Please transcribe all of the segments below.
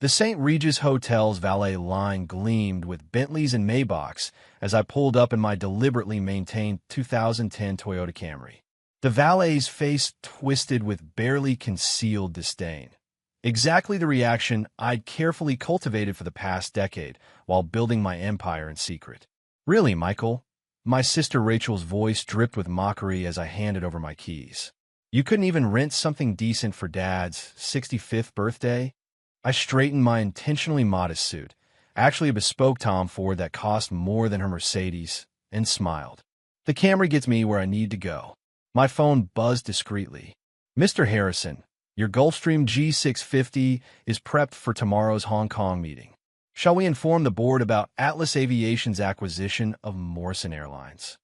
The St. Regis Hotel's valet line gleamed with Bentleys and Maybachs as I pulled up in my deliberately maintained 2010 Toyota Camry. The valet's face twisted with barely concealed disdain. Exactly the reaction I'd carefully cultivated for the past decade while building my empire in secret. "Really, Michael?" My sister Rachel's voice dripped with mockery as I handed over my keys. "You couldn't even rent something decent for Dad's 65th birthday?" I straightened my intentionally modest suit, actually a bespoke Tom Ford that cost more than her Mercedes, and smiled. "The Camry gets me where I need to go." My phone buzzed discreetly. "Mr. Harrison, your Gulfstream G650 is prepped for tomorrow's Hong Kong meeting. Shall we inform the board about Atlas Aviation's acquisition of Morrison Airlines?"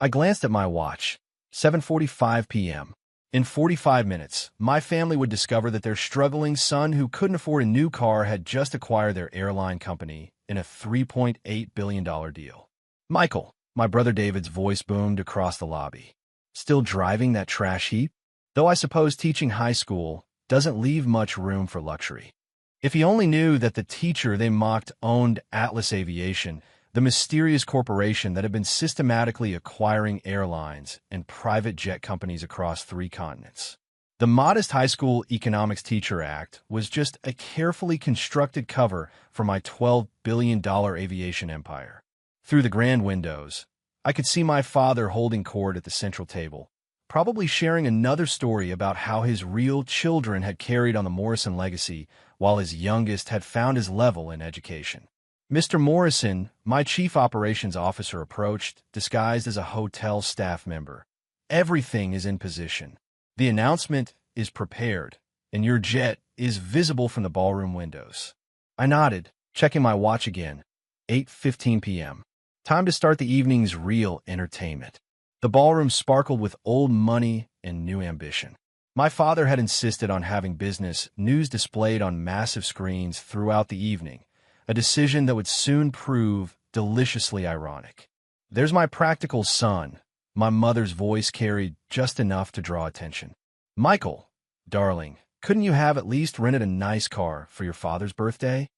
I glanced at my watch. 7:45 p.m. In 45 minutes, my family would discover that their struggling son who couldn't afford a new car had just acquired their airline company in a $3.8 billion deal. "Michael," my brother David's voice boomed across the lobby. "Still driving that trash heap? Though I suppose teaching high school doesn't leave much room for luxury." If he only knew that the teacher they mocked owned Atlas Aviation, the mysterious corporation that had been systematically acquiring airlines and private jet companies across 3 continents. The modest high school economics teacher act was just a carefully constructed cover for my $12 billion aviation empire. Through the grand windows, I could see my father holding court at the central table, probably sharing another story about how his real children had carried on the Morrison legacy while his youngest had found his level in education. Mr. Morrison, my chief operations officer, approached, disguised as a hotel staff member. "Everything is in position. The announcement is prepared, and your jet is visible from the ballroom windows." I nodded, checking my watch again. 8:15 p.m. Time to start the evening's real entertainment. The ballroom sparkled with old money and new ambition. My father had insisted on having business news displayed on massive screens throughout the evening, a decision that would soon prove deliciously ironic. "There's my practical son," my mother's voice carried just enough to draw attention. "Michael, darling, couldn't you have at least rented a nice car for your father's birthday?"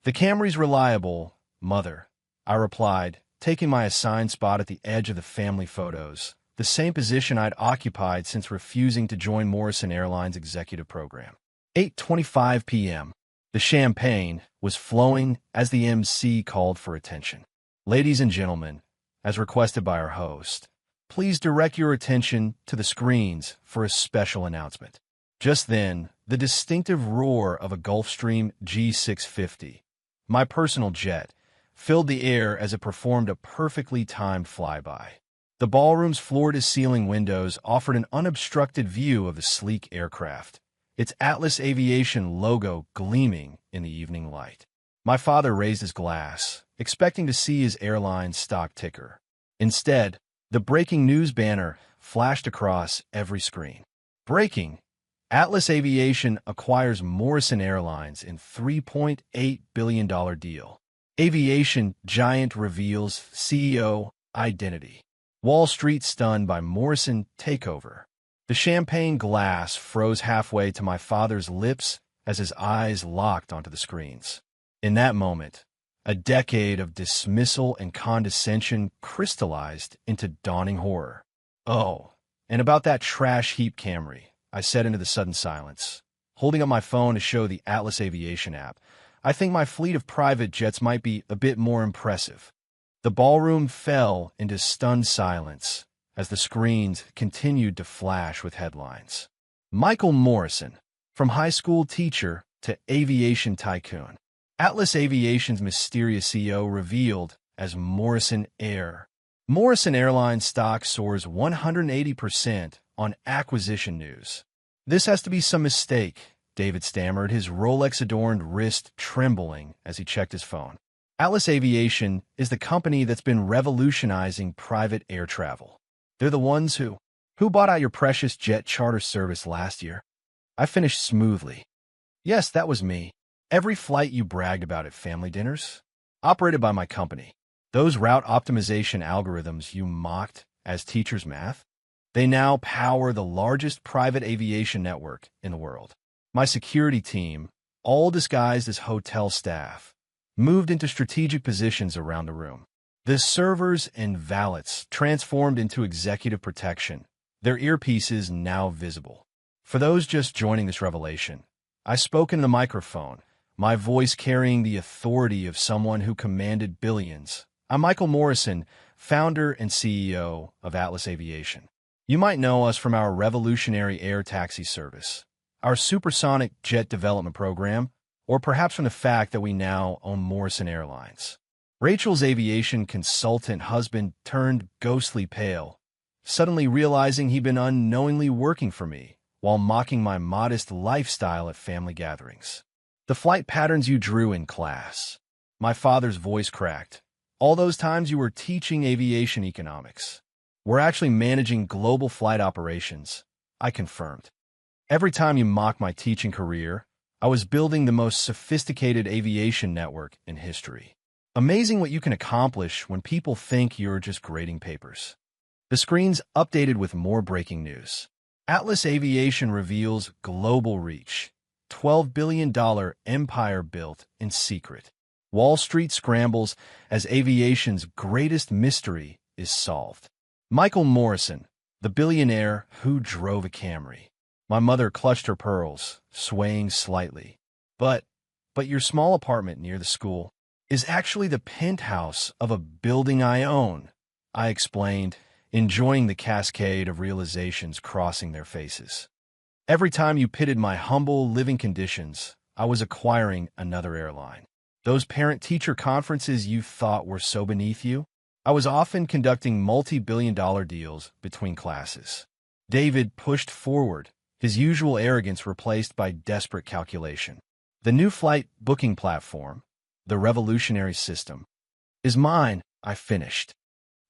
"The Camry's reliable, mother," I replied, taking my assigned spot at the edge of the family photos, the same position I'd occupied since refusing to join Morrison Airlines' executive program. 8:25 p.m. The champagne was flowing as the MC called for attention. "Ladies and gentlemen, as requested by our host, please direct your attention to the screens for a special announcement." Just then, the distinctive roar of a Gulfstream G650, my personal jet, filled the air as it performed a perfectly timed flyby. The ballroom's floor-to-ceiling windows offered an unobstructed view of the sleek aircraft, its Atlas Aviation logo gleaming in the evening light. My father raised his glass, expecting to see his airline's stock ticker. Instead, the breaking news banner flashed across every screen. "Breaking! Atlas Aviation acquires Morrison Airlines in $3.8 billion deal. Aviation giant reveals CEO identity. Wall Street stunned by Morrison takeover." The champagne glass froze halfway to my father's lips as his eyes locked onto the screens. In that moment, a decade of dismissal and condescension crystallized into dawning horror. "Oh, and about that trash heap Camry," I said into the sudden silence, holding up my phone to show the Atlas Aviation app. "I think my fleet of private jets might be a bit more impressive." The ballroom fell into stunned silence as the screens continued to flash with headlines. "Michael Morrison, from high school teacher to aviation tycoon. Atlas Aviation's mysterious CEO revealed as Morrison Air." Morrison Airlines stock soars 180% on acquisition news. "This has to be some mistake," David stammered, his Rolex-adorned wrist trembling as he checked his phone. "Atlas Aviation is the company that's been revolutionizing private air travel. They're the ones who bought out your precious jet charter service last year." I finished smoothly. "Yes, that was me. Every flight you bragged about at family dinners, operated by my company. Those route optimization algorithms you mocked as teachers' math, they now power the largest private aviation network in the world. My security team, all disguised as hotel staff, moved into strategic positions around the room. The servers and valets transformed into executive protection, their earpieces now visible. For those just joining this revelation, I spoke into the microphone, my voice carrying the authority of someone who commanded billions. I'm Michael Morrison, founder and CEO of Atlas Aviation. You might know us from our revolutionary air taxi service, our supersonic jet development program, or perhaps from the fact that we now own Morrison Airlines. Rachel's aviation consultant husband turned ghostly pale, suddenly realizing he'd been unknowingly working for me while mocking my modest lifestyle at family gatherings. The flight patterns you drew in class. My father's voice cracked. All those times you were teaching aviation economics. We're actually managing global flight operations, I confirmed. Every time you mock my teaching career, I was building the most sophisticated aviation network in history. Amazing what you can accomplish when people think you're just grading papers. The screen's updated with more breaking news. Atlas Aviation reveals global reach. $12 billion empire built in secret. Wall Street scrambles as aviation's greatest mystery is solved. Michael Morrison, the billionaire who drove a Camry. My mother clutched her pearls, swaying slightly. But your small apartment near the school is actually the penthouse of a building I own, I explained, enjoying the cascade of realizations crossing their faces. Every time you pitted my humble living conditions, I was acquiring another airline. Those parent-teacher conferences you thought were so beneath you, I was often conducting multi-billion-dollar deals between classes. David pushed forward, his usual arrogance replaced by desperate calculation. The new flight booking platform, the revolutionary system, is mine, I finished.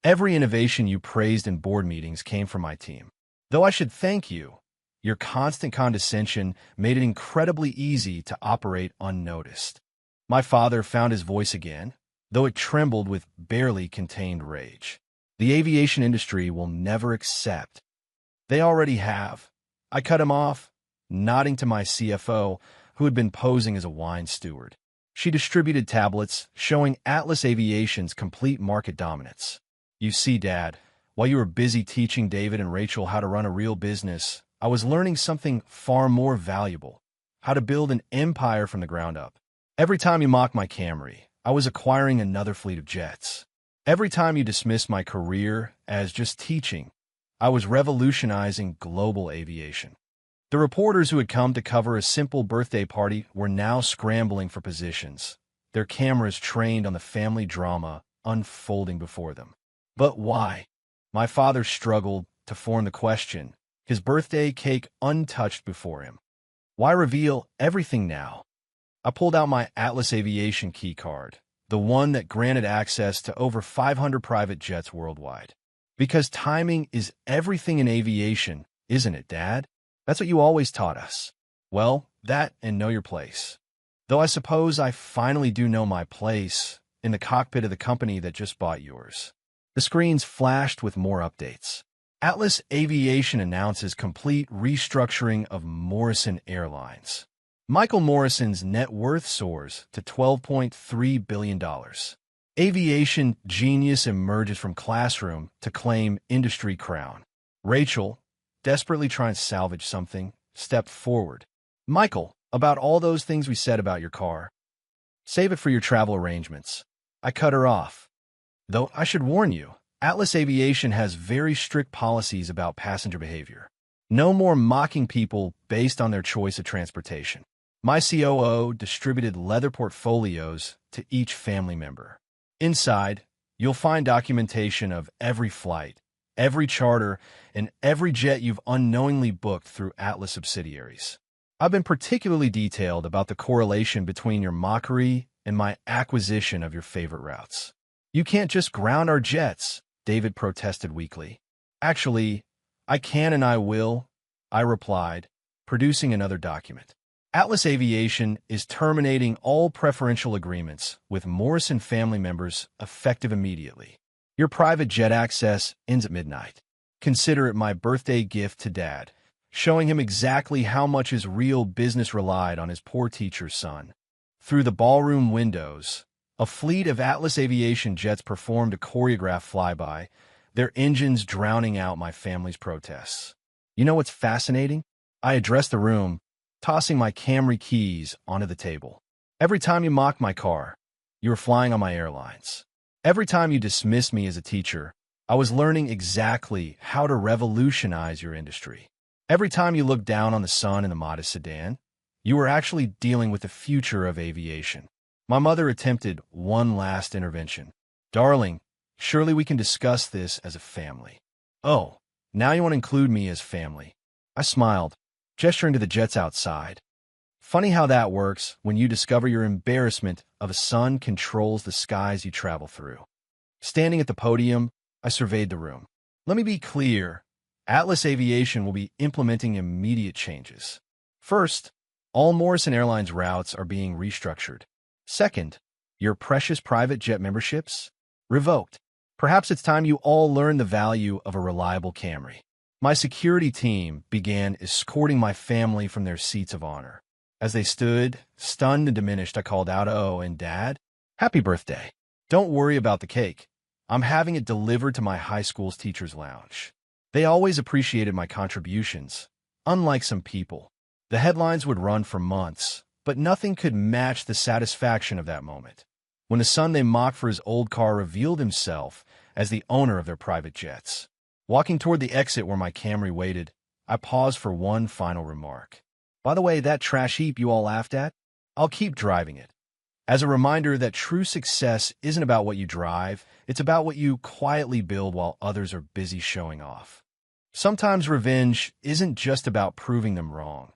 Every innovation you praised in board meetings came from my team. Though I should thank you, your constant condescension made it incredibly easy to operate unnoticed. My father found his voice again, though it trembled with barely contained rage. The aviation industry will never accept. They already have. I cut him off, nodding to my CFO, who had been posing as a wine steward. She distributed tablets showing Atlas Aviation's complete market dominance. You see, Dad, while you were busy teaching David and Rachel how to run a real business, I was learning something far more valuable, how to build an empire from the ground up. Every time you mocked my Camry, I was acquiring another fleet of jets. Every time you dismissed my career as just teaching, I was revolutionizing global aviation. The reporters who had come to cover a simple birthday party were now scrambling for positions, their cameras trained on the family drama unfolding before them. But why? My father struggled to form the question, his birthday cake untouched before him. Why reveal everything now? I pulled out my Atlas Aviation key card, the one that granted access to over 500 private jets worldwide. Because timing is everything in aviation, isn't it, Dad? That's what you always taught us. Well, that and know your place. Though I suppose I finally do know my place in the cockpit of the company that just bought yours. The screens flashed with more updates. Atlas Aviation announces complete restructuring of Morrison Airlines. Michael Morrison's net worth soars to $12.3 billion. Aviation genius emerges from classroom to claim industry crown. Rachel, desperately trying to salvage something, stepped forward. Michael, about all those things we said about your car. Save it for your travel arrangements. I cut her off. Though I should warn you, Atlas Aviation has very strict policies about passenger behavior. No more mocking people based on their choice of transportation. My COO distributed leather portfolios to each family member. Inside, you'll find documentation of every flight, every charter, and every jet you've unknowingly booked through Atlas subsidiaries. I've been particularly detailed about the correlation between your mockery and my acquisition of your favorite routes. You can't just ground our jets, David protested weakly. Actually, I can and I will, I replied, producing another document. Atlas Aviation is terminating all preferential agreements with Morrison family members effective immediately. Your private jet access ends at midnight. Consider it my birthday gift to Dad, showing him exactly how much his real business relied on his poor teacher's son. Through the ballroom windows, a fleet of Atlas Aviation jets performed a choreographed flyby, their engines drowning out my family's protests. You know what's fascinating? I addressed the room, tossing my Camry keys onto the table. Every time you mocked my car, you were flying on my airlines. Every time you dismissed me as a teacher, I was learning exactly how to revolutionize your industry. Every time you looked down on the sun in the modest sedan, you were actually dealing with the future of aviation. My mother attempted one last intervention. Darling, surely we can discuss this as a family. Oh, now you want to include me as family. I smiled, gesturing to the jets outside. Funny how that works when you discover your embarrassment of a son controls the skies you travel through. Standing at the podium, I surveyed the room. Let me be clear, Atlas Aviation will be implementing immediate changes. First, all Morrison Airlines routes are being restructured. Second, your precious private jet memberships? Revoked. Perhaps it's time you all learn the value of a reliable Camry. My security team began escorting my family from their seats of honor. As they stood, stunned and diminished, I called out, "Oh, and Dad? Happy birthday. Don't worry about the cake. I'm having it delivered to my high school's teacher's lounge." They always appreciated my contributions, unlike some people. The headlines would run for months, but nothing could match the satisfaction of that moment, when the son they mocked for his old car revealed himself as the owner of their private jets. Walking toward the exit where my Camry waited, I paused for one final remark. "By the way, that trash heap you all laughed at? I'll keep driving it." As a reminder that true success isn't about what you drive, it's about what you quietly build while others are busy showing off. Sometimes revenge isn't just about proving them wrong.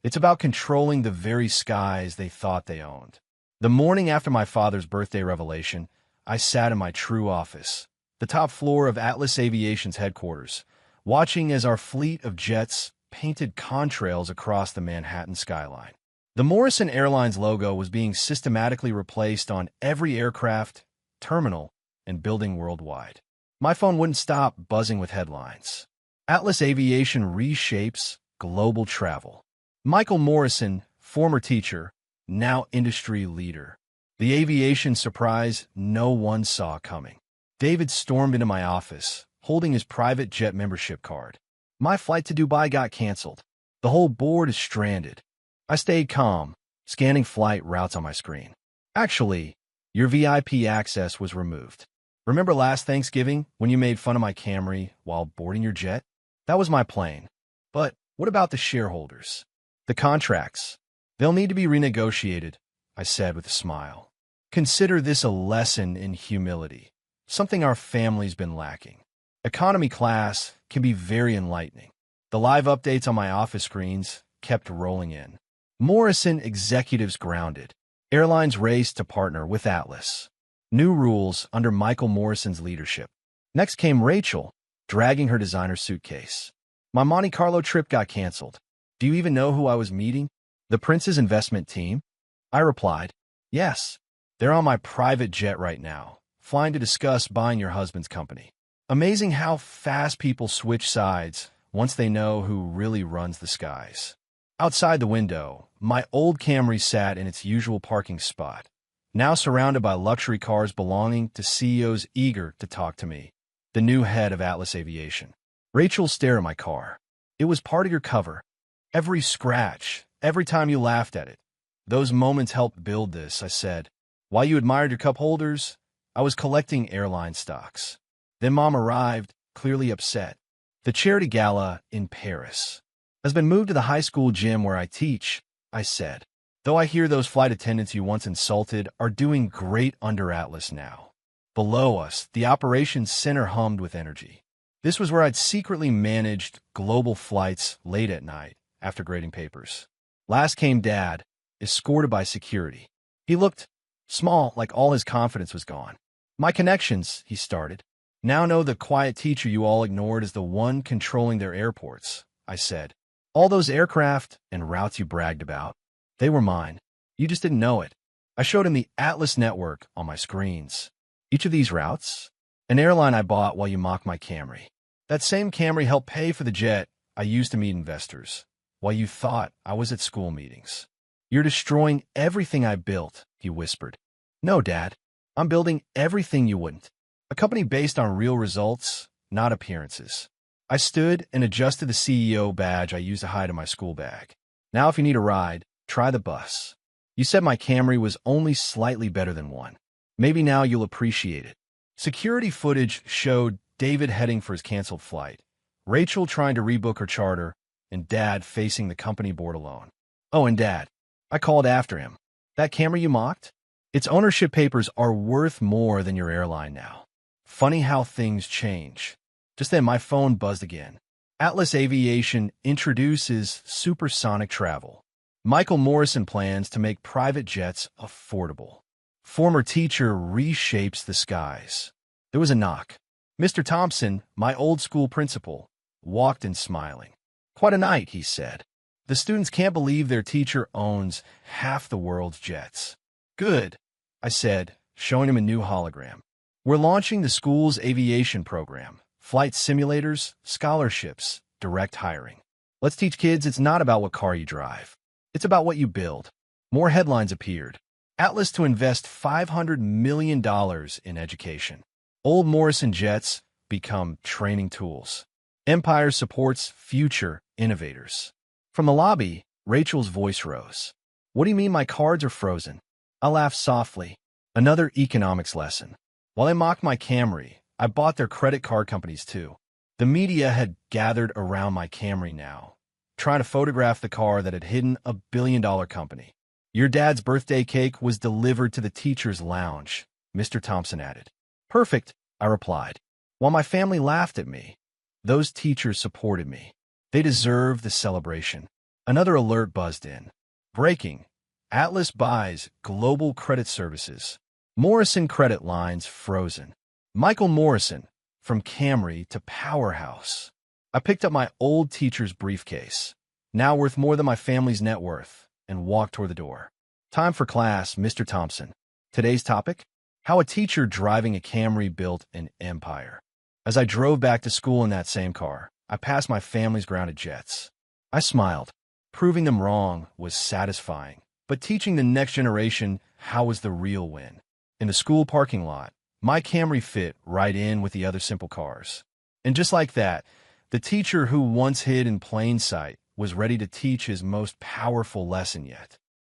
It's about controlling the very skies they thought they owned. The morning after my father's birthday revelation, I sat in my true office, the top floor of Atlas Aviation's headquarters, watching as our fleet of jets painted contrails across the Manhattan skyline. The Morrison Airlines logo was being systematically replaced on every aircraft, terminal, and building worldwide. My phone wouldn't stop buzzing with headlines. Atlas Aviation reshapes global travel. Michael Morrison, former teacher, now industry leader. The aviation surprise no one saw coming. David stormed into my office, holding his private jet membership card. My flight to Dubai got canceled. The whole board is stranded. I stayed calm, scanning flight routes on my screen. "Actually, your VIP access was removed. Remember last Thanksgiving when you made fun of my Camry while boarding your jet? That was my plane. But what about the shareholders? The contracts? They'll need to be renegotiated," I said with a smile. "Consider this a lesson in humility, something our family's been lacking. Economy class can be very enlightening." The live updates on my office screens kept rolling in. Morrison executives grounded. Airlines raced to partner with Atlas. New rules under Michael Morrison's leadership. Next came Rachel, dragging her designer suitcase. "My Monte Carlo trip got canceled. Do you even know who I was meeting? The Prince's investment team?" I replied, "Yes. They're on my private jet right now, flying to discuss buying your husband's company." Amazing how fast people switch sides once they know who really runs the skies. Outside the window, my old Camry sat in its usual parking spot, now surrounded by luxury cars belonging to CEOs eager to talk to me, the new head of Atlas Aviation. Rachel stared at my car. "It was part of your cover. Every scratch, every time you laughed at it. Those moments helped build this," I said. "While you admired your cup holders, I was collecting airline stocks." Then Mom arrived, clearly upset. "The charity gala in Paris has been moved to the high school gym where I teach," I said. "Though I hear those flight attendants you once insulted are doing great under Atlas now." Below us, the operations center hummed with energy. This was where I'd secretly managed global flights late at night after grading papers. Last came Dad, escorted by security. He looked small, like all his confidence was gone. "My connections," he started, "now know the quiet teacher you all ignored is the one controlling their airports," I said. "All those aircraft and routes you bragged about, they were mine. You just didn't know it." I showed him the Atlas network on my screens. "Each of these routes? An airline I bought while you mocked my Camry. That same Camry helped pay for the jet I used to meet investors, while you thought I was at school meetings. You're destroying everything I built, he whispered. No, Dad. I'm building everything you wouldn't. A company based on real results, not appearances. I stood and adjusted the CEO badge I used to hide in my school bag. Now if you need a ride, try the bus. You said my Camry was only slightly better than one. Maybe now you'll appreciate it. Security footage showed David heading for his canceled flight, Rachel trying to rebook her charter, and Dad facing the company board alone. Oh, and Dad, I called after him. That Camry you mocked? Its ownership papers are worth more than your airline now. Funny how things change. Just then my phone buzzed again. Atlas Aviation introduces supersonic travel. Michael Morrison plans to make private jets affordable. Former teacher reshapes the skies. There was a knock. Mr. Thompson, my old school principal, walked in smiling. Quite a night, he said. The students can't believe their teacher owns half the world's jets. Good, I said, showing him a new hologram. We're launching the school's aviation program. Flight simulators, scholarships, direct hiring. Let's teach kids it's not about what car you drive. It's about what you build. More headlines appeared. Atlas to invest $500 million in education. Old Morrison jets become training tools. Empire supports future innovators. From the lobby, Rachel's voice rose. What do you mean my cards are frozen? I laughed softly. Another economics lesson. While they mocked my Camry, I bought their credit card companies too. The media had gathered around my Camry now, trying to photograph the car that had hidden a billion-dollar company. Your dad's birthday cake was delivered to the teacher's lounge, Mr. Thompson added. Perfect, I replied. While my family laughed at me, those teachers supported me. They deserve the celebration. Another alert buzzed in. Breaking. Atlas buys global credit services. Morrison credit lines frozen. Michael Morrison, from Camry to Powerhouse. I picked up my old teacher's briefcase, now worth more than my family's net worth, and walked toward the door. Time for class, Mr. Thompson. Today's topic? How a teacher driving a Camry built an empire. As I drove back to school in that same car, I passed my family's grounded jets. I smiled. Proving them wrong was satisfying, but teaching the next generation how was the real win. In the school parking lot, my Camry fit right in with the other simple cars. And just like that, the teacher who once hid in plain sight was ready to teach his most powerful lesson yet.